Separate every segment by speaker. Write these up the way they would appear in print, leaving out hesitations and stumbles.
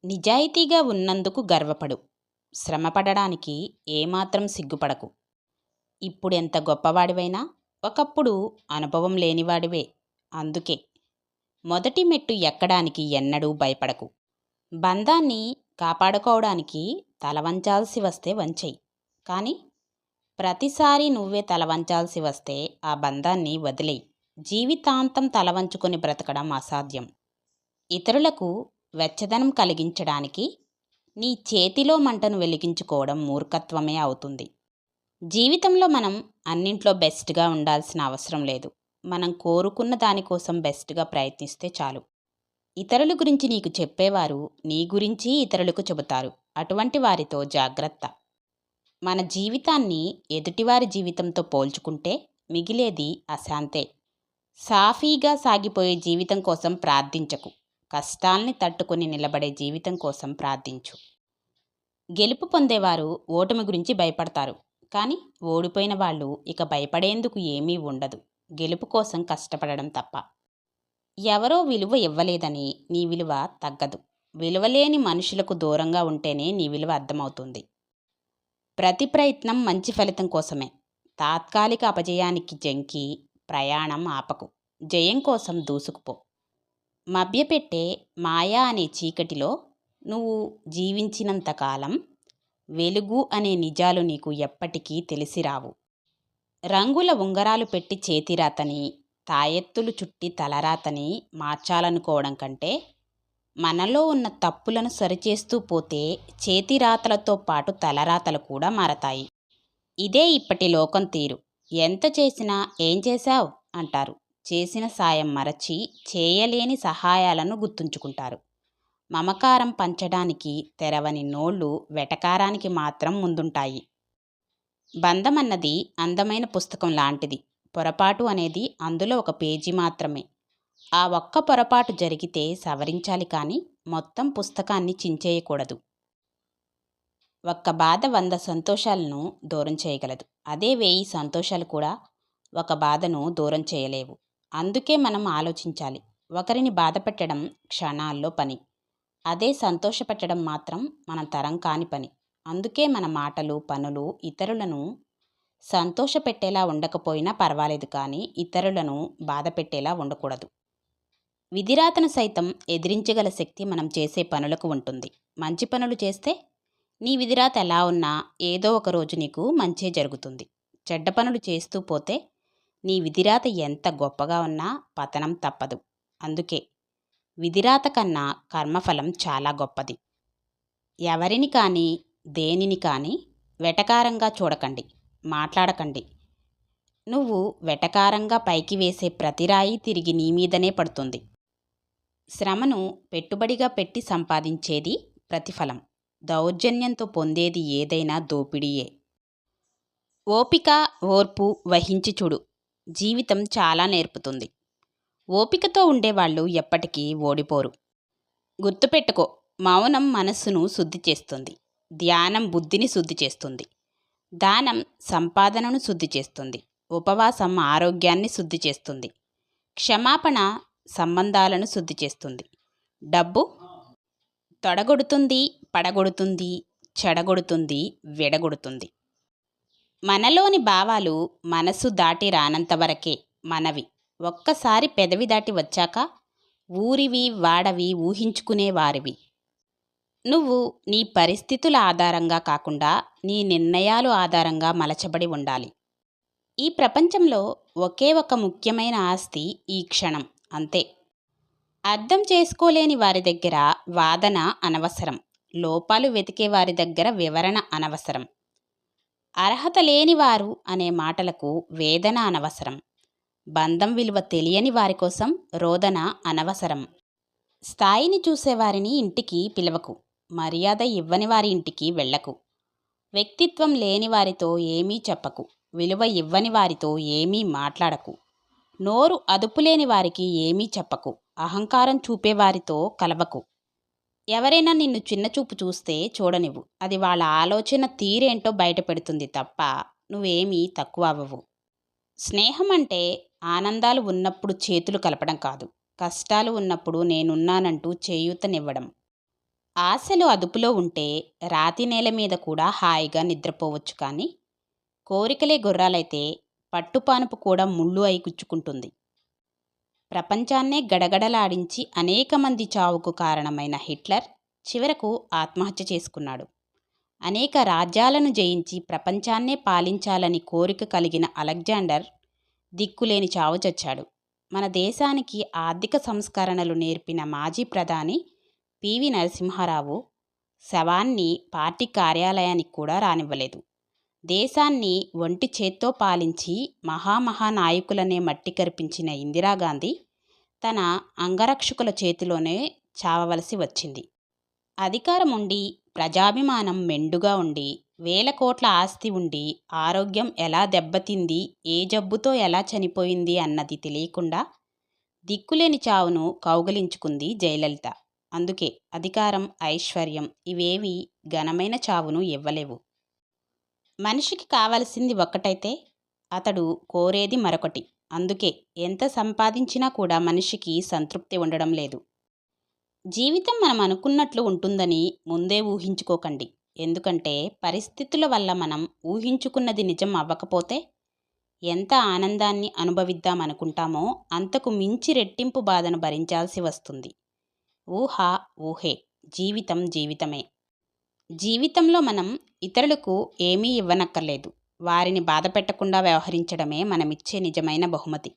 Speaker 1: నిజాయితీగా ఉన్నందుకు గర్వపడు. శ్రమపడడానికి ఏమాత్రం సిగ్గుపడకు. ఇప్పుడెంత గొప్పవాడివైనా ఒకప్పుడు అనుభవం లేనివాడివే. అందుకే మొదటి మెట్టు ఎక్కడానికి ఎన్నడూ భయపడకు. బంధాన్ని కాపాడుకోవడానికి తలవంచాల్సి వస్తే వంచెయ్. కానీ ప్రతిసారి నువ్వే తలవంచాల్సి వస్తే ఆ బంధాన్ని వదిలేయ్. జీవితాంతం తలవంచుకొని బ్రతకడం అసాధ్యం. ఇతరులకు వెచ్చదనం కలిగించడానికి నీ చేతిలో మంటను వెలిగించుకోవడం మూర్ఖత్వమే అవుతుంది. జీవితంలో మనం అన్నింట్లో బెస్ట్గా ఉండాల్సిన అవసరం లేదు. మనం కోరుకున్న దానికోసం బెస్ట్గా ప్రయత్నిస్తే చాలు. ఇతరుల గురించి నీకు చెప్పేవారు నీ గురించి ఇతరులకు చెబుతారు. అటువంటి వారితో జాగ్రత్త. మన జీవితాన్ని ఎదుటివారి జీవితంతో పోల్చుకుంటే మిగిలేది అశాంతే. సాఫీగా సాగిపోయే జీవితం కోసం ప్రార్థించకు. కష్టాల్ని తట్టుకొని నిలబడే జీవితం కోసం ప్రార్థించు. గెలుపు పొందేవారు ఓటమి గురించి భయపడతారు. కానీ ఓడిపోయిన వాళ్ళు ఇక భయపడేందుకు ఏమీ ఉండదు. గెలుపు కోసం కష్టపడడం తప్ప. ఎవరో విలువ ఇవ్వలేదని నీ విలువ తగ్గదు. విలువలేని మనుషులకు దూరంగా ఉంటేనే నీ విలువ అర్థమవుతుంది. ప్రతి ప్రయత్నం మంచి ఫలితం కోసమే. తాత్కాలిక అపజయానికి జంకి ప్రయాణం ఆపకు. జయం కోసం దూసుకుపో. మభ్యపెట్టే మాయా అనే చీకటిలో నువ్వు జీవించినంతకాలం వెలుగు అనే నిజాలు నీకు ఎప్పటికీ తెలిసిరావు. రంగుల ఉంగరాలు పెట్టి చేతిరాతని, తాయెత్తులు చుట్టి తలరాతని మార్చాలనుకోవడం కంటే మనలో ఉన్న తప్పులను సరిచేస్తూ పోతే చేతిరాతలతో పాటు తలరాతలు కూడా మారతాయి. ఇదే ఇప్పటి లోకం తీరు. ఎంత చేసినా ఏం చేశావ్ అంటారు. చేసిన సాయం మరచి చేయలేని సహాయాలను గుర్తుంచుకుంటారు. మమకారం పంచడానికి తెరవని నోళ్ళు వెటకారానికి మాత్రం ముందుంటాయి. బంధమన్నది అందమైన పుస్తకం లాంటిది. పొరపాటు అనేది అందులో ఒక పేజీ మాత్రమే. ఆ ఒక్క పొరపాటు జరిగితే సవరించాలి కానీ మొత్తం పుస్తకాన్ని చించేయకూడదు. ఒక్క బాధ 100 సంతోషాలను దూరం చేయగలదు. అదే 1000 సంతోషాలు కూడా ఒక బాధను దూరం చేయలేవు. అందుకే మనం ఆలోచించాలి. ఒకరిని బాధపెట్టడం క్షణాల్లో పని. అదే సంతోషపెట్టడం మాత్రం మన తరం కాని పని. అందుకే మన మాటలు, పనులు ఇతరులను సంతోషపెట్టేలా ఉండకపోయినా పర్వాలేదు కానీ ఇతరులను బాధ పెట్టేలా ఉండకూడదు. విధిరాతను సైతం ఎదిరించగల శక్తి మనం చేసే పనులకు ఉంటుంది. మంచి పనులు చేస్తే నీ విధిరాత ఎలా ఉన్నా ఏదో ఒక రోజు నీకు మంచే జరుగుతుంది. చెడ్డ పనులు చేస్తూ పోతే నీ విధిరాత ఎంత గొప్పగా ఉన్నా పతనం తప్పదు. అందుకే విధిరాత కన్నా కర్మఫలం చాలా గొప్పది. ఎవరిని కానీ దేనిని కానీ వెటకారంగా చూడకండి, మాట్లాడకండి. నువ్వు వెటకారంగా పైకి వేసే ప్రతిరాయి తిరిగి నీ మీదనే పడుతుంది. శ్రమను పెట్టుబడిగా పెట్టి సంపాదించేది ప్రతిఫలం. దౌర్జన్యంతో పొందేది ఏదైనా దోపిడీయే. ఓపిక, ఓర్పు వహించి చూడు. జీవితం చాలా నేర్పుతుంది. ఓపికతో ఉండేవాళ్ళు ఎప్పటికీ ఓడిపోరు. గుర్తుపెట్టుకో, మౌనం మనస్సును శుద్ధి చేస్తుంది. ధ్యానం బుద్ధిని శుద్ధి చేస్తుంది. దానం సంపాదనను శుద్ధి చేస్తుంది. ఉపవాసం ఆరోగ్యాన్ని శుద్ధి చేస్తుంది. క్షమాపణ సంబంధాలను శుద్ధి చేస్తుంది. డబ్బు తొడగొడుతుంది, పడగొడుతుంది, చెడగొడుతుంది, విడగొడుతుంది. మనలోని భావాలు మనసు దాటి రానంతవరకే మనవి. ఒక్కసారి పెదవి దాటి వచ్చాక ఊరివి వాడవి ఊహించుకునేవారివి. నువ్వు నీ పరిస్థితుల ఆధారంగా కాకుండా నీ నిర్ణయాలు ఆధారంగా మలచబడి ఉండాలి. ఈ ప్రపంచంలో ఒకే ఒక ముఖ్యమైన ఆస్తి ఈ క్షణం, అంతే. అర్థం చేసుకోలేని వారి దగ్గర వాదన అనవసరం. లోపాలు వెతికే వారి దగ్గర వివరణ అనవసరం. అర్హత లేనివారు అనే మాటలకు వేదన అనవసరం. బంధం విలువ తెలియని వారి కోసం రోదన అనవసరం. స్థాయిని చూసేవారిని ఇంటికి పిలవకు. మర్యాద ఇవ్వని వారి ఇంటికి వెళ్ళకు. వ్యక్తిత్వం లేని వారితో ఏమీ చెప్పకు. విలువ ఇవ్వని వారితో ఏమీ మాట్లాడకు. నోరు అదుపులేని వారికి ఏమీ చెప్పకు. అహంకారం చూపేవారితో కలవకు. ఎవరైనా నిన్ను చిన్నచూపు చూస్తే చూడనివ్వు. అది వాళ్ళ ఆలోచన తీరేంటో బయటపెడుతుంది తప్ప నువ్వేమీ తక్కువ అవ్వవు. స్నేహం అంటే ఆనందాలు ఉన్నప్పుడు చేతులు కలపడం కాదు. కష్టాలు ఉన్నప్పుడు నేనున్నానంటూ చేయూతనివ్వడం. ఆశలు అదుపులో ఉంటే రాతి నేల మీద కూడా హాయిగా నిద్రపోవచ్చు, కానీ కోరికలే గుర్రాలైతే పట్టుపానుపు కూడా ముళ్ళు అయి గుచ్చుకుంటుంది. ప్రపంచాన్నే గడగడలాడించి అనేక మంది చావుకు కారణమైన హిట్లర్ చివరకు ఆత్మహత్య చేసుకున్నాడు. అనేక రాజ్యాలను జయించి ప్రపంచాన్నే పాలించాలని కోరిక కలిగిన అలెగ్జాండర్ దిక్కులేని చావు చచ్చాడు. మన దేశానికి ఆర్థిక సంస్కరణలు నేర్పిన మాజీ ప్రధాని పివి నరసింహారావు శవాన్ని పార్టీ కార్యాలయానికి కూడా రానివ్వలేదు. దేశాన్ని ఒంటి చేత్తో పాలించి మహామహానాయకులనే మట్టి కరిపించిన ఇందిరాగాంధీ తన అంగరక్షకుల చేతిలోనే చావవలసి వచ్చింది. అధికారం ఉండి, ప్రజాభిమానం మెండుగా ఉండి, వేల కోట్ల ఆస్తి ఉండి ఆరోగ్యం ఎలా దెబ్బతింది, ఏ జబ్బుతో ఎలా చనిపోయింది అన్నది తెలియకుండా దిక్కులేని చావును కౌగిలించుకుంది జయలలిత. అందుకే అధికారం, ఐశ్వర్యం ఇవేవి ఘనమైన చావును ఇవ్వలేవు. మనిషికి కావలసింది ఒక్కటైతే అతడు కోరేది మరొకటి. అందుకే ఎంత సంపాదించినా కూడా మనిషికి సంతృప్తి ఉండడం లేదు. జీవితం మనం అనుకున్నట్లు ఉంటుందని ముందే ఊహించుకోకండి. ఎందుకంటే పరిస్థితుల వల్ల మనం ఊహించుకున్నది నిజం అవ్వకపోతే ఎంత ఆనందాన్ని అనుభవిద్దామనుకుంటామో అంతకు మించి రెట్టింపు బాధను భరించాల్సి వస్తుంది. ఊహ ఊహే, జీవితం జీవితమే. జీవితంలో మనం ఇతరులకు ఏమీ ఇవ్వనక్కర్లేదు. వారిని బాధ పెట్టకుండా వ్యవహరించడమే మనమిచ్చే నిజమైన బహుమతి.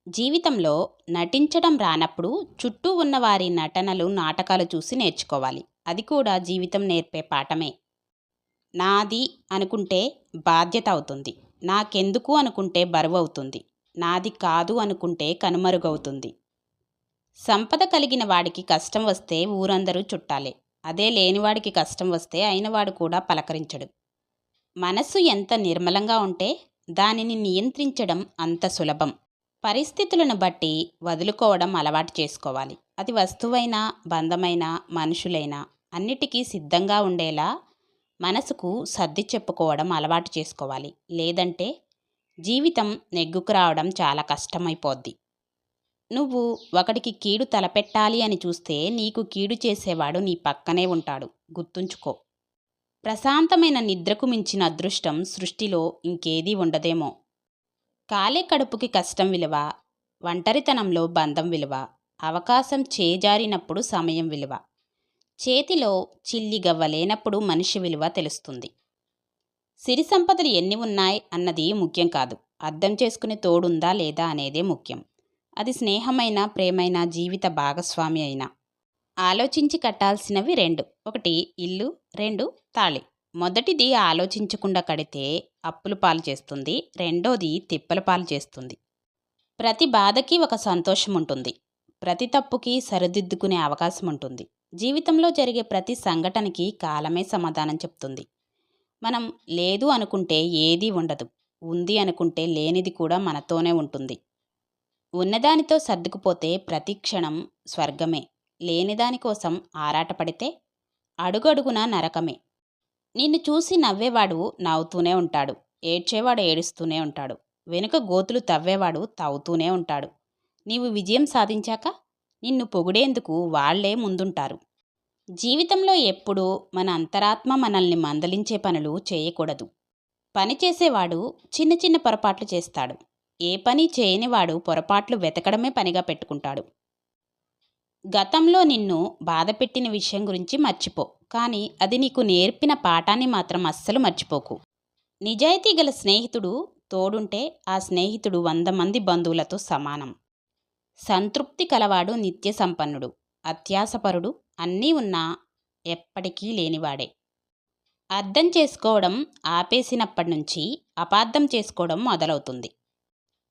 Speaker 1: జీవితంలో నటించడం రానప్పుడు చుట్టూ ఉన్న వారి నటనలు, నాటకాలు చూసి నేర్చుకోవాలి. అది కూడా జీవితం నేర్పే పాఠమే. నాది అనుకుంటే బాధ్యత అవుతుంది, నాకెందుకు అనుకుంటే బరువు అవుతుంది, నాది కాదు అనుకుంటే కనుమరుగవుతుంది. సంపద కలిగిన వాడికి కష్టం వస్తే ఊరందరూ చుట్టాలే. అదే లేనివాడికి కష్టం వస్తే అయినవాడు కూడా పలకరించడు. మనస్సు ఎంత నిర్మలంగా ఉంటే దానిని నియంత్రించడం అంత సులభం. పరిస్థితులను బట్టి వదులుకోవడం అలవాటు చేసుకోవాలి. అది వస్తువైనా, బంధమైనా, మనుషులైనా అన్నిటికీ సిద్ధంగా ఉండేలా మనసుకు సర్ది చెప్పుకోవడం అలవాటు చేసుకోవాలి. లేదంటే జీవితం నెగ్గుకు రావడం చాలా కష్టమైపోద్ది. నువ్వు ఒకడికి కీడు తలపెట్టాలి అని చూస్తే నీకు కీడు చేసేవాడు నీ పక్కనే ఉంటాడు. గుర్తుంచుకో. ప్రశాంతమైన నిద్రకు మించిన అదృష్టం సృష్టిలో ఇంకేదీ ఉండదేమో. కాలే కడుపుకి కష్టం విలువ, ఒంటరితనంలో బంధం విలువ, అవకాశం చేజారినప్పుడు సమయం విలువ, చేతిలో చిల్లిగవ్వ లేనప్పుడు మనిషి విలువ తెలుస్తుంది. సిరి సంపదలు ఎన్ని ఉన్నాయి అన్నది ముఖ్యం కాదు, అర్థం చేసుకునే తోడుందా లేదా అనేదే ముఖ్యం. అది స్నేహమైన, ప్రేమైన, జీవిత భాగస్వామి అయినా. ఆలోచించి కట్టాల్సినవి రెండు. ఒకటి ఇల్లు, రెండు తాళి. మొదటిది ఆలోచించకుండా కడితే అప్పుల పాలు చేస్తుంది, రెండోది తిప్పల పాలు చేస్తుంది. ప్రతి బాధకి ఒక సంతోషం ఉంటుంది, ప్రతి తప్పుకి సరిదిద్దుకునే అవకాశం ఉంటుంది. జీవితంలో జరిగే ప్రతి సంఘటనకి కాలమే సమాధానం చెప్తుంది. మనం లేదు అనుకుంటే ఏదీ ఉండదు, ఉంది అనుకుంటే లేనిది కూడా మనతోనే ఉంటుంది. ఉన్నదానితో సర్దుకుపోతే ప్రతి క్షణం స్వర్గమే. లేనిదానికోసం ఆరాటపడితే అడుగడుగునా నరకమే. నిన్ను చూసి నవ్వేవాడు నవ్వుతూనే ఉంటాడు, ఏడ్చేవాడు ఏడుస్తూనే ఉంటాడు, వెనుక గోతులు తవ్వేవాడు తవ్వుతూనే ఉంటాడు. నీవు విజయం సాధించాక నిన్ను పొగిడేందుకు వాళ్లే ముందుంటారు. జీవితంలో ఎప్పుడూ మన అంతరాత్మ మనల్ని మందలించే పనులు చేయకూడదు. పని చేసేవాడు చిన్న చిన్న పొరపాట్లు చేస్తాడు. ఏ పని చేయనివాడు పొరపాట్లు వెతకడమే పనిగా పెట్టుకుంటాడు. గతంలో నిన్ను బాధపెట్టిన విషయం గురించి మర్చిపో, కానీ అది నీకు నేర్పిన పాఠాన్ని మాత్రం అస్సలు మర్చిపోకు. నిజాయితీ గల స్నేహితుడు తోడుంటే ఆ స్నేహితుడు 100 మంది బంధువులతో సమానం. సంతృప్తి కలవాడు నిత్య సంపన్నుడు. అత్యాసపరుడు అన్నీ ఉన్నా ఎప్పటికీ లేనివాడే. అర్థం చేసుకోవడం ఆపేసినప్పటి నుంచి అపార్థం చేసుకోవడం మొదలవుతుంది.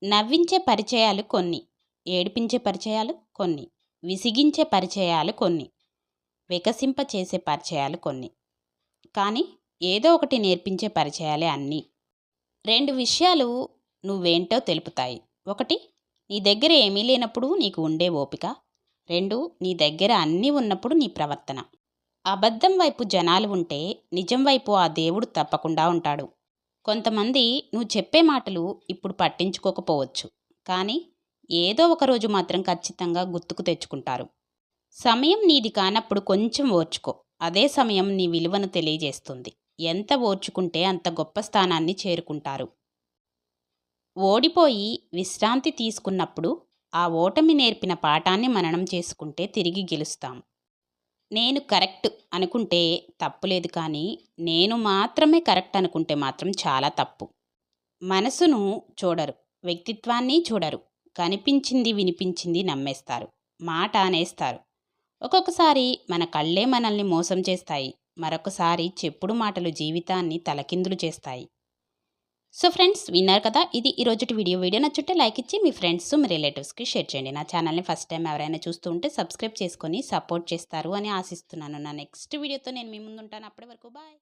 Speaker 1: నవ్వించే పరిచయాలు కొన్ని, ఏడిపించే పరిచయాలు కొన్ని, విసిగించే పరిచయాలు కొన్ని, వికసింప చేసే పరిచయాలు కొన్ని, కానీ ఏదో ఒకటి నేర్పించే పరిచయాలే అన్నీ. 2 విషయాలు నువ్వేంటో తెలుపుతాయి. ఒకటి, నీ దగ్గర ఏమీ లేనప్పుడు నీకు ఉండే ఓపిక. 2, నీ దగ్గర అన్నీ ఉన్నప్పుడు నీ ప్రవర్తన. అబద్ధం వైపు జనాలు ఉంటే నిజం వైపు ఆ దేవుడు తప్పకుండా ఉంటాడు. కొంతమంది నువ్వు చెప్పే మాటలు ఇప్పుడు పట్టించుకోకపోవచ్చు, కానీ ఏదో ఒక రోజు మాత్రం ఖచ్చితంగా గుర్తుకు తెచ్చుకుంటారు. సమయం నీది కానప్పుడు కొంచెం ఓర్చుకో. అదే సమయం నీ విలువను తెలియజేస్తుంది. ఎంత ఓర్చుకుంటే అంత గొప్ప స్థానాన్ని చేరుకుంటారు. ఓడిపోయి విశ్రాంతి తీసుకున్నప్పుడు ఆ ఓటమి నేర్పిన పాఠాన్ని మననం చేసుకుంటే తిరిగి గెలుస్తాం. నేను కరెక్ట్ అనుకుంటే తప్పులేదు, కానీ నేను మాత్రమే కరెక్ట్ అనుకుంటే మాత్రం చాలా తప్పు. మనసును చూడరు, వ్యక్తిత్వాన్ని చూడరు. కనిపించింది వినిపించింది నమ్మేస్తారు, మాట అనేస్తారు. ఒక్కొక్కసారి మన కళ్ళే మనల్ని మోసం చేస్తాయి. మరొకసారి చెప్పుడు మాటలు జీవితాన్ని తలకిందులు చేస్తాయి. సో ఫ్రెండ్స్, విన్నారు కదా, ఇది ఈరోజుటి వీడియో నచ్చుంటే లైక్ ఇచ్చి మీ ఫ్రెండ్స్ మీ రిలేటివ్స్కి షేర్ చేయండి. నా ఛానల్ని ఫస్ట్ టైం ఎవరైనా చూస్తూ ఉంటే సబ్స్క్రైబ్ చేసుకొని సపోర్ట్ చేస్తారు అని ఆశిస్తున్నాను. నా నెక్స్ట్ వీడియోతో నేను మీ ముందు ఉంటాను. అప్పటి వరకు బాయ్.